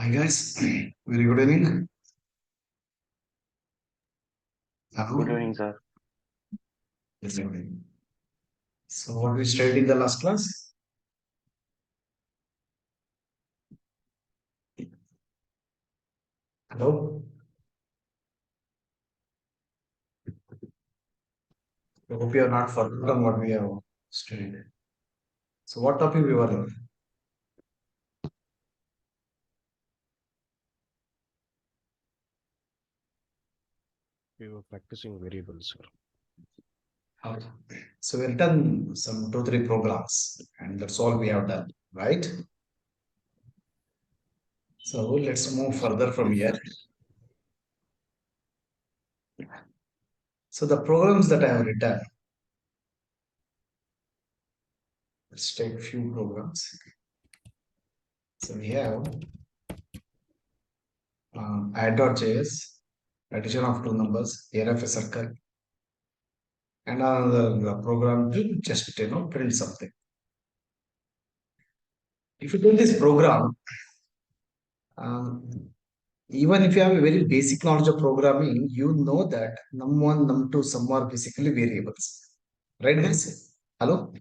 Hi guys, very good evening. Good Hello. evening, sir. Yes, good evening. So what we studied in the last class? Hello. I hope you are not forgotten what we have studied. So what topic we were in? We were practicing variables, sir. Okay. So we've done some 2, 3 programs, and that's all we have done, right? So let's move further from here. So the programs that I have written, let's take few programs. So we have add.js, addition of two numbers, area of a circle, and another program to just print something. If you do this program, um, even if you have a very basic knowledge of programming, you know that num1, num2, some are basically variables, right guys? Hello,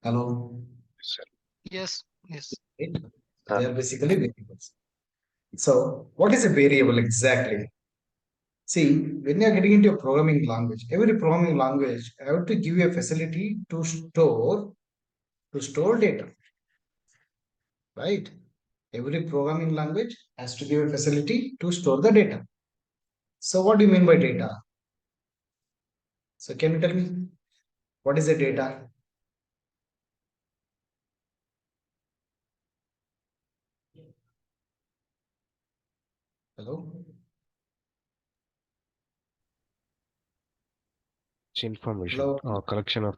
hello, Sir. Yes, yes. right? So they Sir, are basically variables. So what is a variable exactly? See, when you are getting into a programming language, every programming language have to give you a facility to store data, right? Every programming language has to give a facility to store the data. So what do you mean by data? So can you tell me what is the data? Hello? It's information, Hello? collection of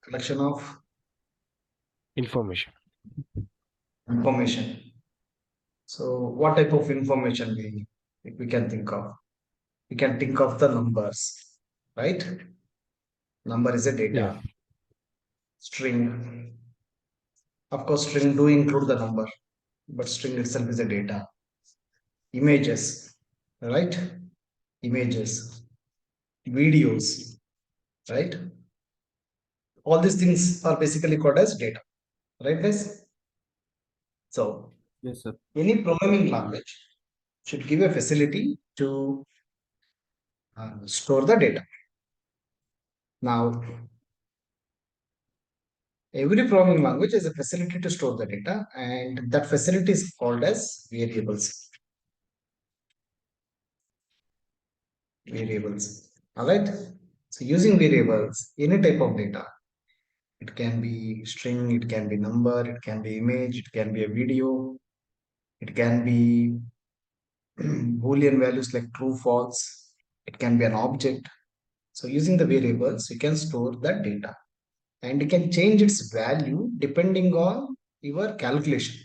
Collection of information. information. So what type of information we can think of? We can think of the numbers, right? Number is a Yeah, data. String. Of course, string do include the number, but string itself is a data. Images, right? Images, videos, right? All these things are basically called as data, right guys? So yes, sir. any programming language should give a facility to store the data. Now, every programming language has a facility to store the data, and that facility is called as variables. Variables. All right. So, using variables, any type of data, it can be string, it can be number, it can be image, it can be a video, it can be Boolean values like true, false, it can be an object. So, using the variables, you can store that data, and you can change its value depending on your calculation,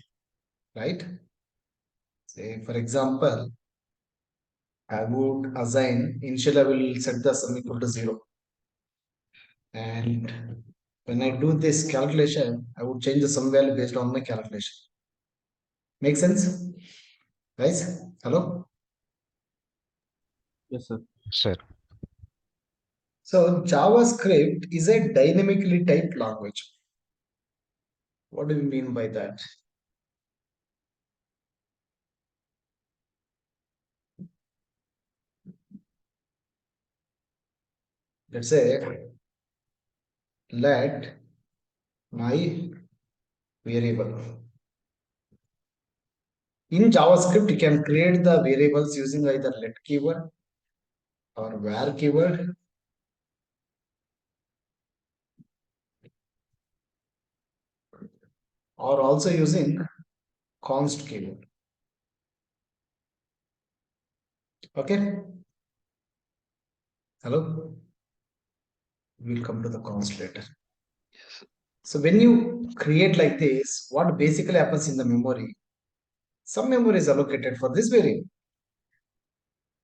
right? Say, for example, I would assign initially I will set the sum equal to 0. And when I do this calculation, I would change the sum value based on my calculation. Make sense? Guys? Hello? Yes, sir. sir. So JavaScript is a dynamically typed language. What do you mean by that? Let's say let my variable. In JavaScript, you can create the variables using either let keyword or where keyword, or also using const keyword. Okay. Hello. We'll come to the const later. Yes. So when you create like this, what basically happens in the memory? Some memory is allocated for this variable.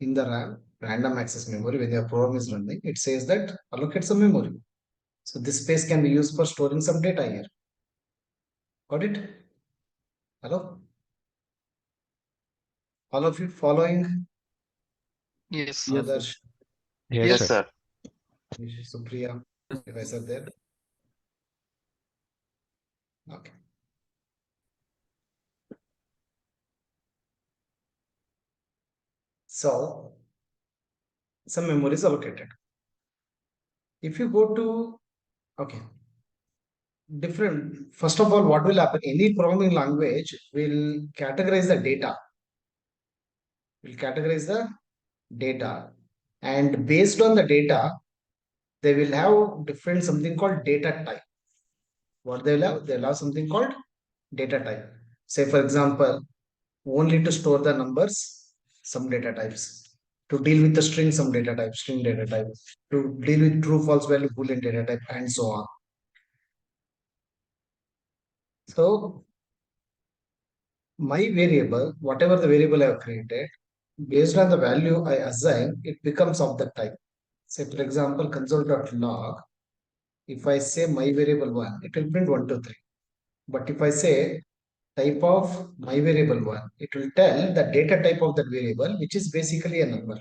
In the RAM, random access memory, when your program is running, it says that allocate some memory. So this space can be used for storing some data here. Got it? Hello? All of you following? Yes. Yes, sir. Others, Yes, Yes, sir. sir. Supriya, you guys are there? Okay. So, some memory is allocated. If you go to, okay, different, first of all, what will happen? Any programming language will categorize the data, and based on the data, they will have different something called data type. What they'll have? They'll have something called data type. Say, for example, only to store the numbers, some data types. To deal with the string, some data type, string data type. To deal with true, false value, boolean data type, and so on. So, my variable, whatever the variable I have created, based on the value I assign, it becomes of that type. Say, for example, console.log, if I say my variable 1, it will print 1, 2, 3. But if I say type of my variable 1, it will tell the data type of that variable, which is basically a number.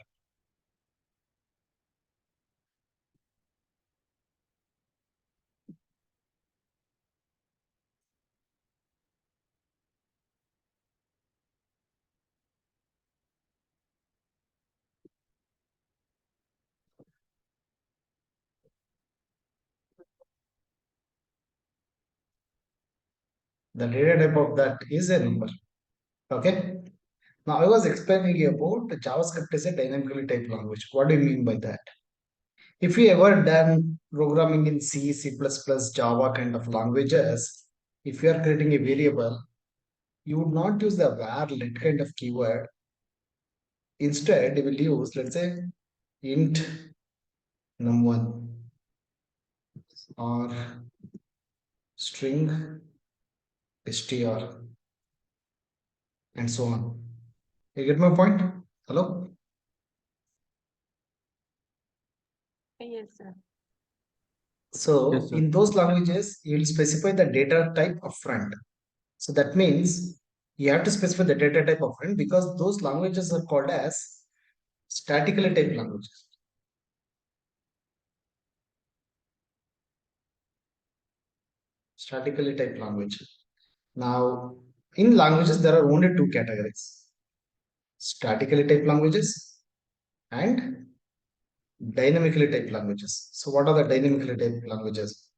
The data type of that is a number. Okay. Now I was explaining about JavaScript is a dynamically typed language. What do you mean by that? If you ever done programming in C, C++, Java kind of languages, if you are creating a variable, you would not use the var let kind of keyword. Instead, you will use, let's say, int num1 or string str and so on. You get my point? Hello? Yes, sir. So Yes, sir. in those languages, you will specify the data type upfront. So that means you have to specify the data type upfront because those languages are called as statically typed languages. Statically typed language. Now, in languages, there are only two categories: statically typed languages and dynamically typed languages. So, what are the dynamically typed languages?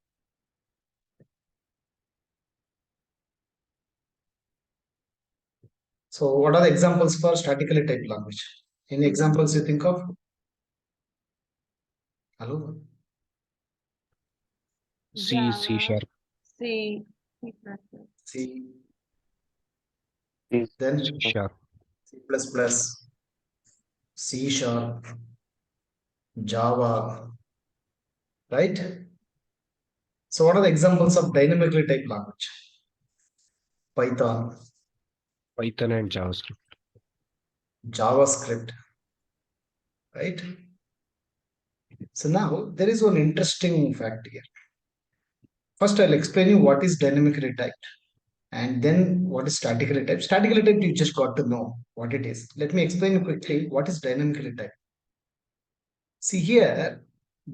So, what are the examples for statically typed language? Any examples you think of? Hello? C, C Java, sharp, C, C++. C, C then C sharp, C++, C sharp, Java, right? So, what are the examples of dynamically typed language? Python, Python and JavaScript. JavaScript, right? So now there is one interesting fact here. First, I'll explain you what is dynamically typed and then what is statically typed. Statically typed, you just got to know what it is. Let me explain you quickly what is dynamically typed. See here,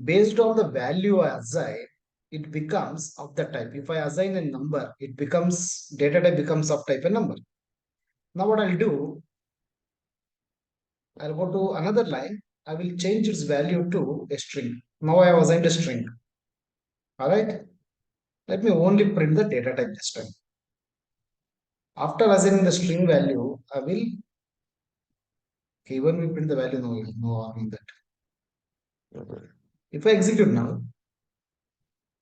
based on the value I assign, it becomes of the type. If I assign a number, it becomes data type becomes of type a number. Now what I'll do, I'll go to another line. I will change its value to a string. Now I have assigned a string. All right. Let me only print the data type this time. After assigning the string value, I will even we print the value, no harm in that. If I execute now,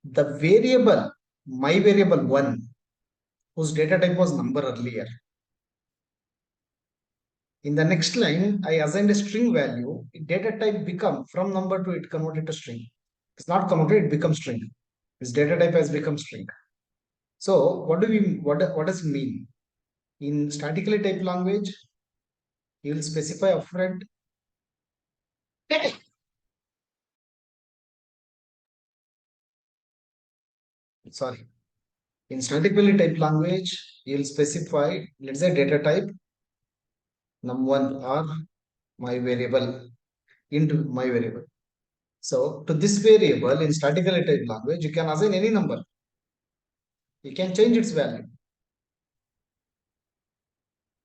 the variable, my variable 1, whose data type was number earlier. In the next line, I assigned a string value. Data type become from number to it converted to string. It's not converted, it becomes string. This data type has become string. So what does it mean? In statically typed language, you will specify upfront. Sorry. In statically typed language, you'll specify, let's say, data type num1 or my variable into my variable. So to this variable in statically typed language, you can assign any number. You can change its value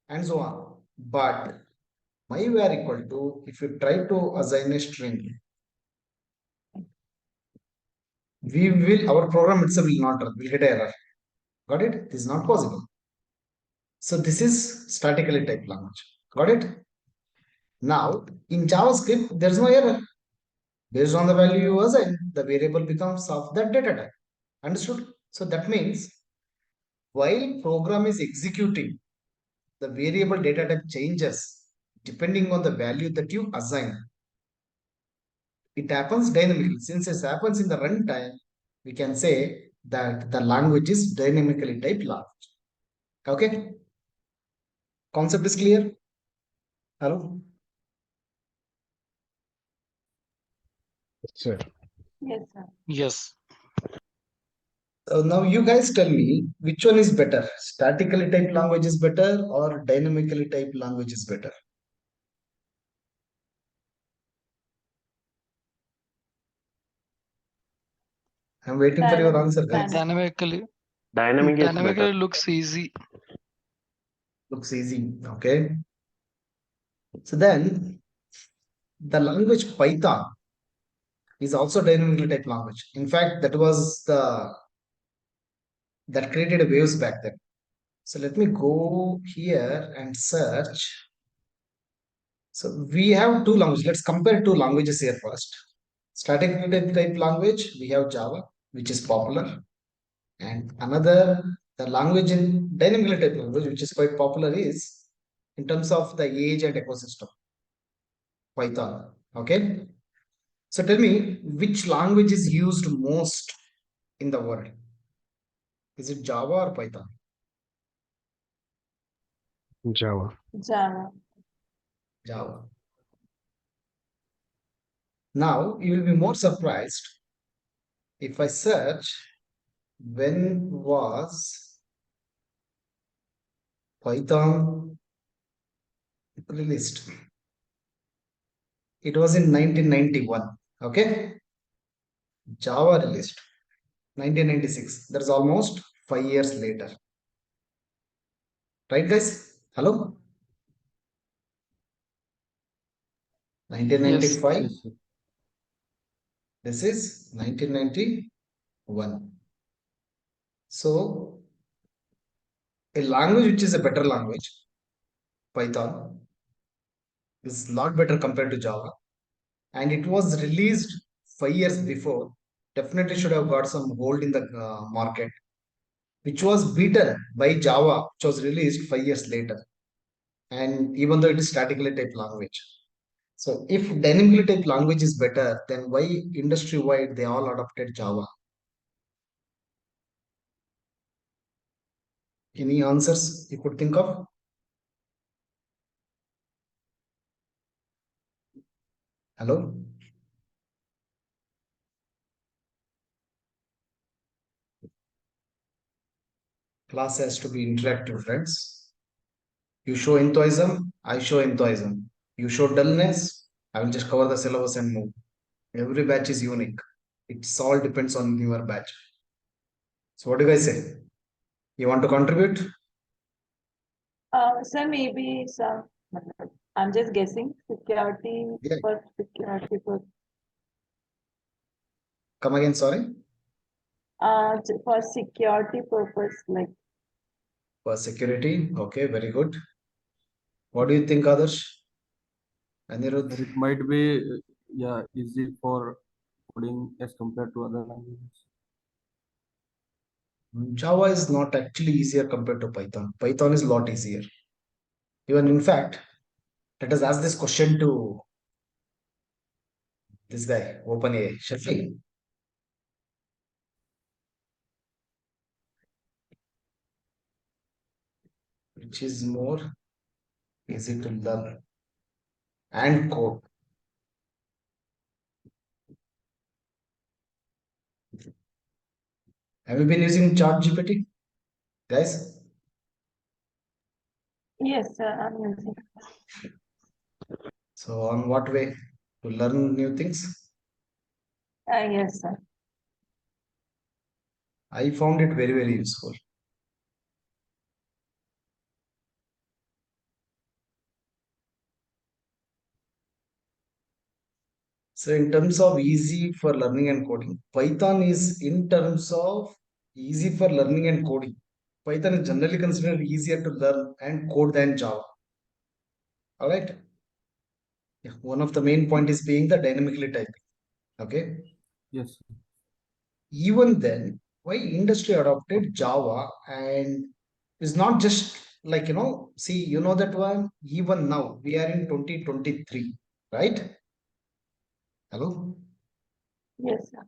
and so on. But my var equal to, if you try to assign a string, our program itself will not run, will get error. Got it? This is not possible. So this is statically typed language. Got it? Now in JavaScript, there's no error. Based on the value you assign, the variable becomes of that data type. Understood? So that means while program is executing, the variable data type changes depending on the value that you assign. It happens dynamically. Since it happens in the runtime, we can say that the language is dynamically typed language. Okay? Concept is clear? Hello? Sir, Yes, sir. Yes. So now you guys tell me which one is better? Statically typed language is better or dynamically typed language is better? I'm waiting for your answer, guys. Dynamically. Dynamic is better. Dynamically looks easy. Looks easy. Okay. So then the language Python is also dynamically typed language. In fact, that created waves back then. So let me go here and search. So we have two languages. Let's compare two languages here first. Static type language, we have Java, which is popular. And another, the language in dynamically type language, which is quite popular, is in terms of the age and ecosystem, Python. Okay. So tell me, which language is used most in the world? Is it Java or Python? Java. Java. Java. Now you will be more surprised if I search when was Python released. It was in 1991. Okay. Java released 1996. That's almost 5 years later. Right, guys? Hello? 1995. Yes, sir. This is 1991. So, a language which is a better language, Python, is a lot better compared to Java. And it was released 5 years before. Definitely should have got some hold in the market, which was beaten by Java, which was released 5 years later. And even though it is statically typed language. So if dynamically typed language is better, then why industry wide they all adopted Java? Any answers you could think of? Hello? Class has to be interactive, friends. You show enthusiasm, I show enthusiasm. You show dullness, I will just cover the syllabus and move. Every batch is unique. It all depends on your batch. So what do you guys say? You want to contribute? Sir, maybe some, I'm just guessing, security, Yeah. for security, Come again, sorry. for security purpose, like, For security. Okay, very good. What do you think, Adarsh? Anirudh? It might be, yeah, easy for coding as compared to other languages. Java is not actually easier compared to Python. Python is a lot easier. Even in fact, let us ask this question to this guy, OpenAI, Shafi. Which is more easy to learn and code? Have you been using ChatGPT? Guys, Yes, sir, I'm using. so on what way to learn new things? Yes, sir. I found it very, very useful. So in terms of easy for learning and coding, Python is in terms of easy for learning and coding. Python is generally considered easier to learn and code than Java. All right. Yeah, one of the main point is being the dynamically typing. Okay. Yes. Even then, why industry adopted Java and is not just like see that one. Even now we are in 2023, right? Hello. Yes, sir.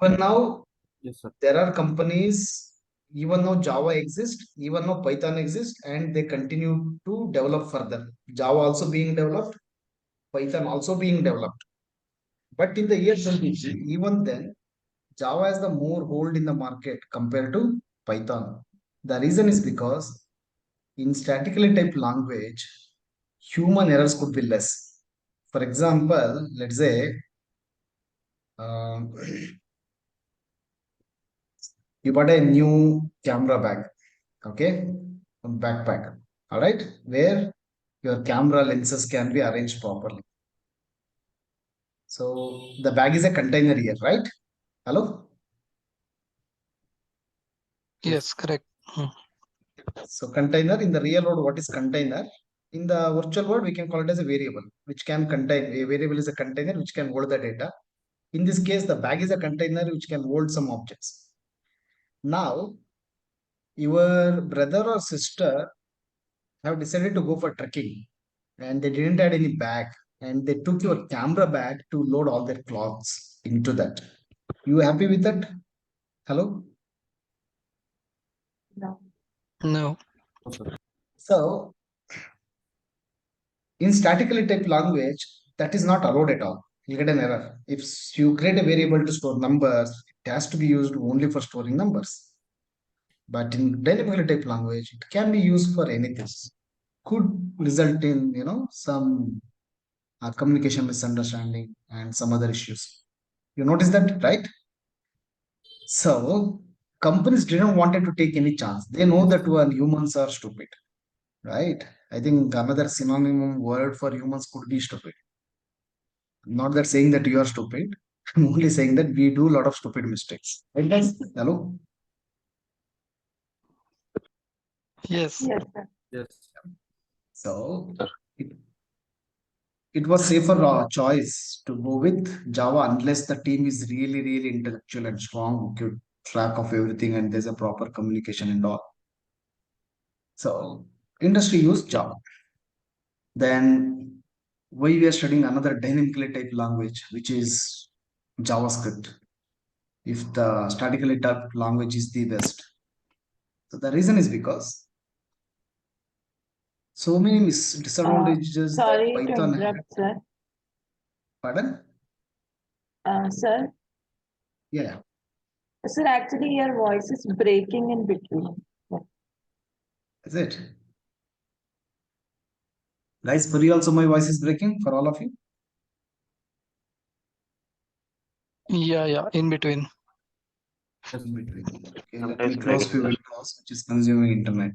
Even now Yes, sir. there are companies, even though Java exists, even though Python exists, and they continue to develop further. Java also being developed, Python also being developed. But in the year 2023, even then, Java has the more hold in the market compared to Python. The reason is because in statically typed language, human errors could be less. For example, let's say um, you bought a new camera bag, okay, a backpack, all right, where your camera lenses can be arranged properly. So the bag is a container here, right? Hello. Yes, correct. So container in the real world, what is container? In the virtual world, we can call it as a variable, which can contain a variable is a container which can hold the data. In this case, the bag is a container which can hold some objects. Now, your brother or sister have decided to go for trekking and they didn't add any bag and they took your camera bag to load all their clothes into that. You happy with that? Hello? No. No. No, sir. So, in statically typed language, that is not allowed at all. You get an error. If you create a variable to store numbers, it has to be used only for storing numbers. But in dynamically typed language, it can be used for anything. Could result in some communication misunderstanding and some other issues. You notice that, right? So companies didn't wanted to take any chance. They know Yes. that when humans are stupid, right? I think another synonym word for humans could be stupid. Not that saying that you are stupid. I'm only saying that we do a lot of stupid mistakes. Right, guys? Hello? Yes. Yes, sir. Yes. So it, it was safer choice to go with Java unless the team is really, really intellectual and strong, who keep track of everything and there's a proper communication and all. So industry used Java. Then we are studying another dynamically typed language, which is JavaScript. If the statically typed language is the best. So the reason is because so many disadvantages that Sorry to Python had. interrupt, sir. Pardon? Sir, Yeah. sir, actually your voice is breaking in between. Is it? Guys, for you also my voice is breaking for all of you. Yeah, in between. Yes. In between. Okay, let Sometimes me close breaking. few windows which is consuming internet.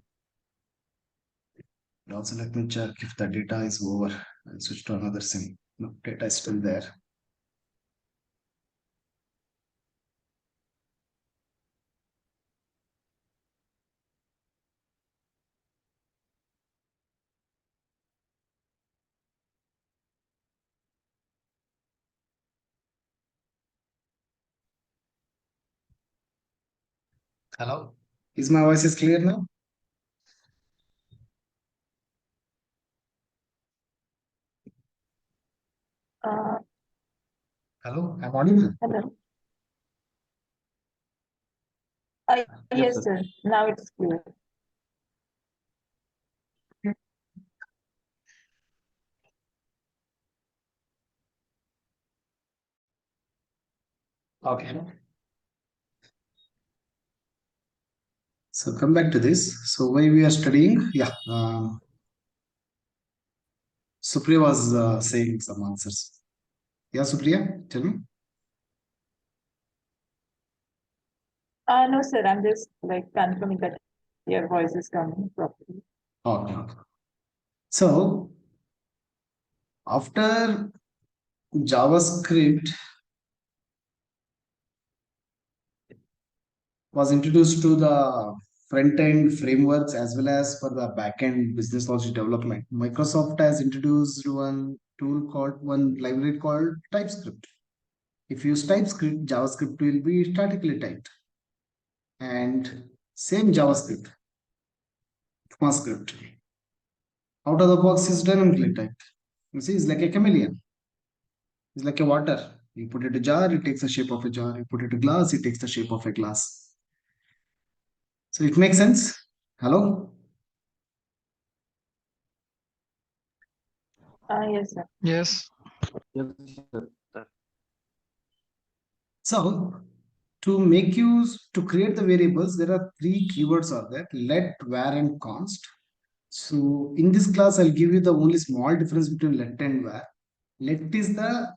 And also let me check if the data is over. I'll switch to another sim. No, data is still there. Hello? Is my voice is clear now? Uh, Hello? I'm audible? Hello. Yes, Yes, sir. sir. Now it's clear. Okay. So come back to this. So why we are studying? Yeah, Supriya was saying some answers. Yeah, Supriya, tell me. No, sir, I'm just like confirming that your voice is coming properly. Okay, okay. So after JavaScript was introduced to the front-end frameworks as well as for the back-end business logic development, Microsoft has introduced one library called TypeScript. If you use TypeScript, JavaScript will be statically typed. And same JavaScript, ECMAScript, out of the box is dynamically typed. You see, it's like a chameleon. It's like a water. You put it in a jar, it takes the shape of a jar. You put it in a glass, it takes the shape of a glass. So it makes sense. Hello? Yes, sir. Yes. Yes, sir. So to make use to create the variables, there are three keywords are there: let, var, and const. So in this class, I'll give you the only small difference between let and var. Let is the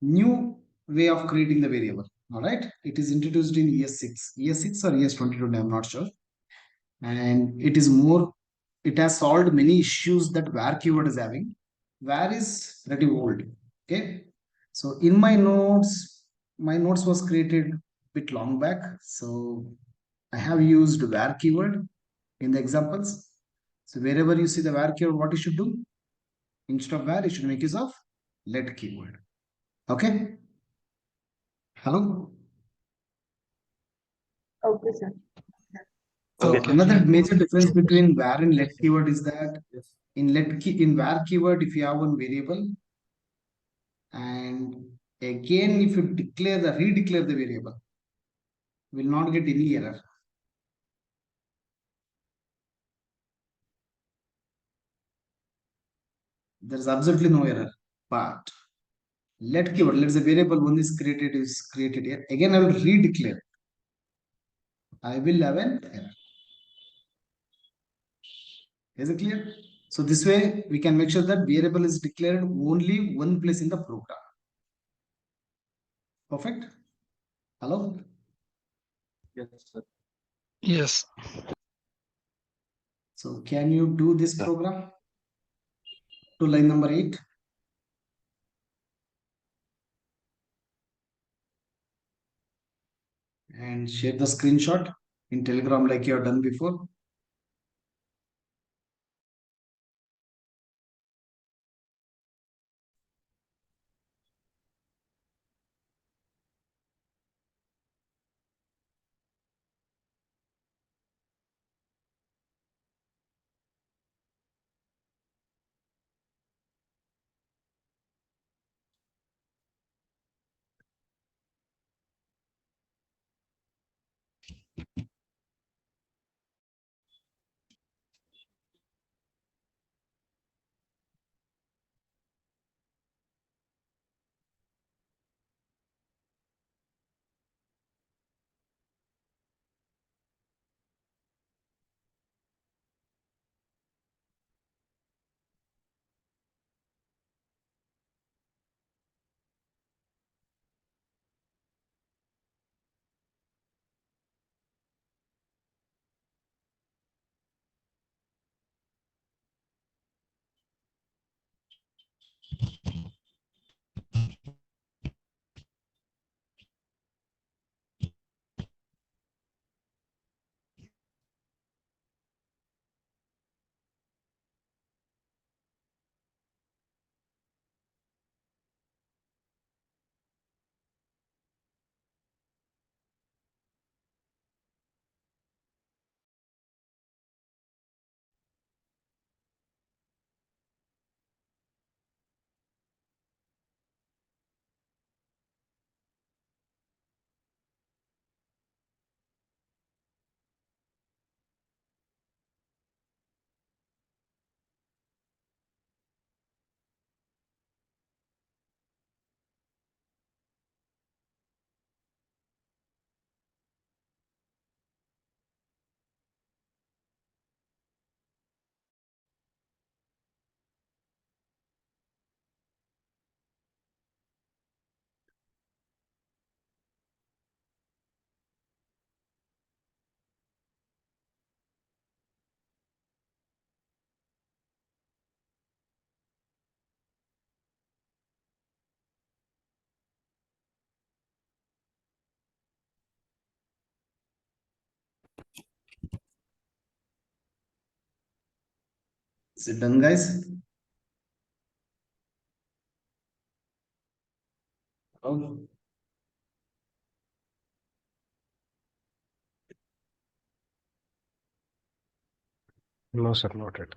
new way of creating the variable. All right, it is introduced in ES6 or ES22. I'm not sure, and it is more. It has solved many issues that var keyword is having. Var is pretty old. Okay, so in my notes was created a bit long back. So I have used var keyword in the examples. So wherever you see the var keyword, what you should do? Instead of var, you should make use of let keyword. Okay. Hello. Okay, sir. So Okay. another major difference between var and let keyword is that Yes. in var keyword, if you have one variable, and again if you redeclare the variable, will not get any error. There is absolutely no error. But let keyword, let's say variable one is created here. Again, I will redeclare. I will have an error. Is it clear? So this way we can make sure that variable is declared only one place in the program. Perfect. Hello. Yes, sir. Yes. So can you do this program to line number 8? And share the screenshot in Telegram like you have done before. Is it done, guys? Oh, No, sir, not it.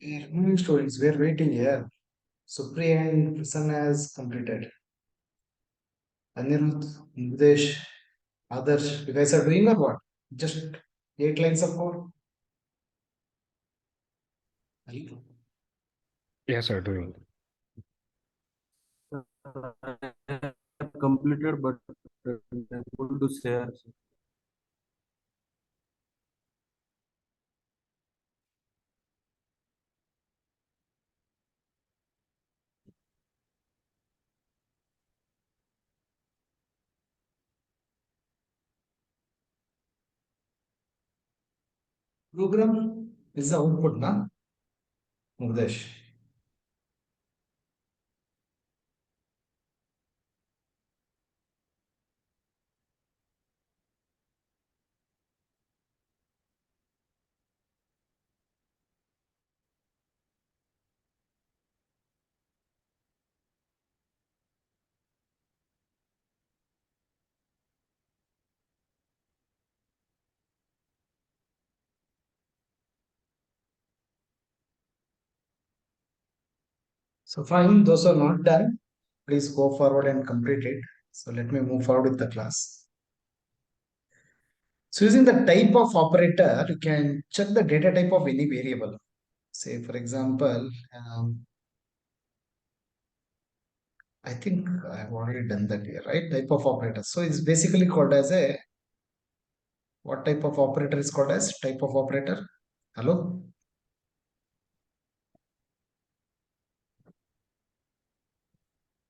yeah, moving stories. We're waiting here. Supriya and Prasanna has completed. Anirudh, Nidesh, Adarsh, you guys are doing or what? Just 8 lines of code? Yes, sir, doing. I have completed, but I'm able to share. Program is the output, na? Nidesh. So fine, those are not done. Please go forward and complete it. So let me move forward with the class. So using the type of operator, you can check the data type of any variable. Say for example, I think I've already done that here, right? Type of operator. So it's basically called as a, what type of operator is called as type of operator? Hello?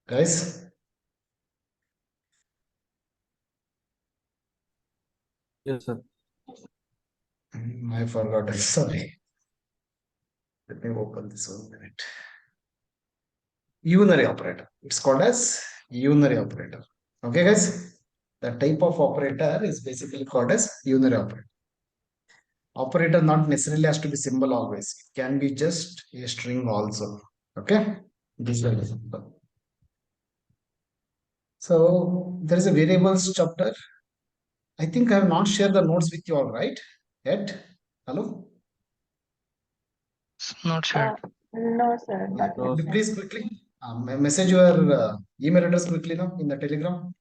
Guys? Yes, sir. I forgot. Sorry. Let me open this 1 minute. Unary operator. It's called as unary operator. Okay, guys? The type of operator is basically called as unary operator. Operator not necessarily has to be symbol always. It can be just a string also. Okay? This is very simple. So there is a variables chapter. I think I have not shared the notes with you all, right? Yet? Hello? It's not shared. No, sir, Yeah. not Could you yet. please quickly message your email address quickly now in the Telegram.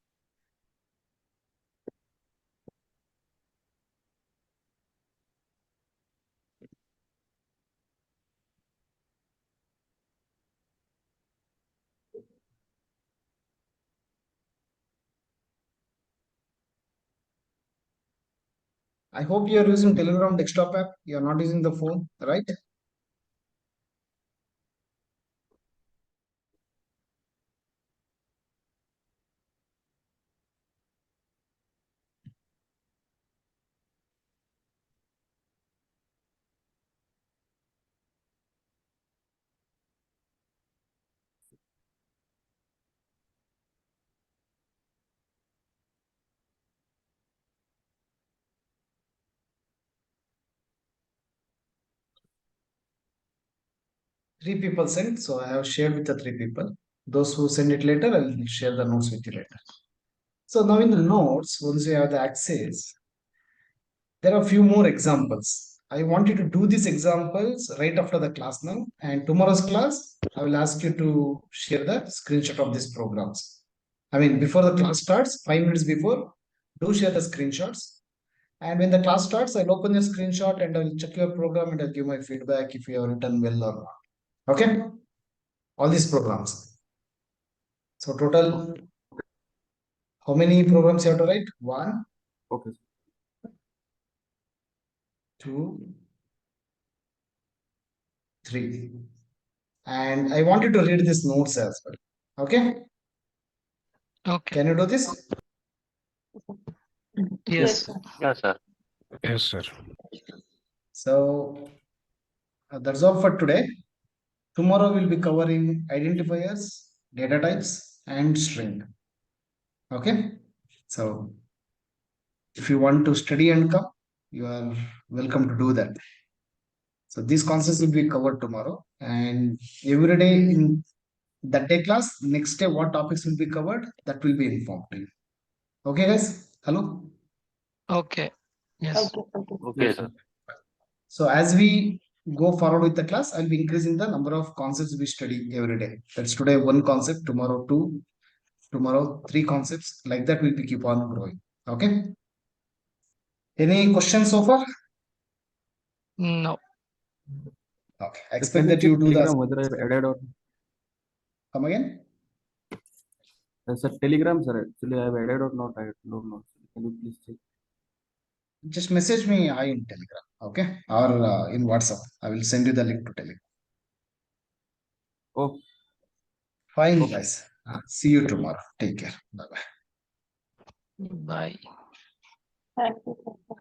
I hope you are using Telegram desktop app. You are not using the phone, right? Three people sent, so I have shared with the three people. Those who send it later, I will share the notes with you later. So now in the notes, once you have the access, there are a few more examples. I want you to do these examples right after the class now. And tomorrow's class, I will ask you to share the screenshot of these programs. I mean, before the class starts, 5 minutes before, do share the screenshots. And when the class starts, I'll open your screenshot and I'll check your program and I'll give my feedback if you have written well or not. Okay? All these programs. So total, how many programs you have to write? 1, Okay. 2, 3. And I want you to read these notes as well. Okay? Okay. Can you do this? Yes. sir. Yes, sir. Yes, sir. So that's all for today. Tomorrow we'll be covering identifiers, data types, and string. Okay? So if you want to study and come, you are welcome to do that. So these concepts will be covered tomorrow, and every day in that day class, next day what topics will be covered, that will be informed to you. Okay, guys? Hello? Okay. Yes. Okay, okay. Okay, Yes, sir. sir. So as we go forward with the class, I'll be increasing the number of concepts we study every day. That's today one concept, tomorrow two, tomorrow three concepts. Like that, we'll be keep on growing. Okay. Any questions so far? No. Okay. I Can expect you that you check do the. Telegram whether I've added or Come again? sir, Telegram, sir. Actually, I've added or not. I don't know. Can you please check? Just message me in Telegram. Okay. Or in WhatsApp. I will send you the link to Telegram. Oh, Fine, okay. guys. See you tomorrow. Take care. Bye bye. Bye. Thank you, sir.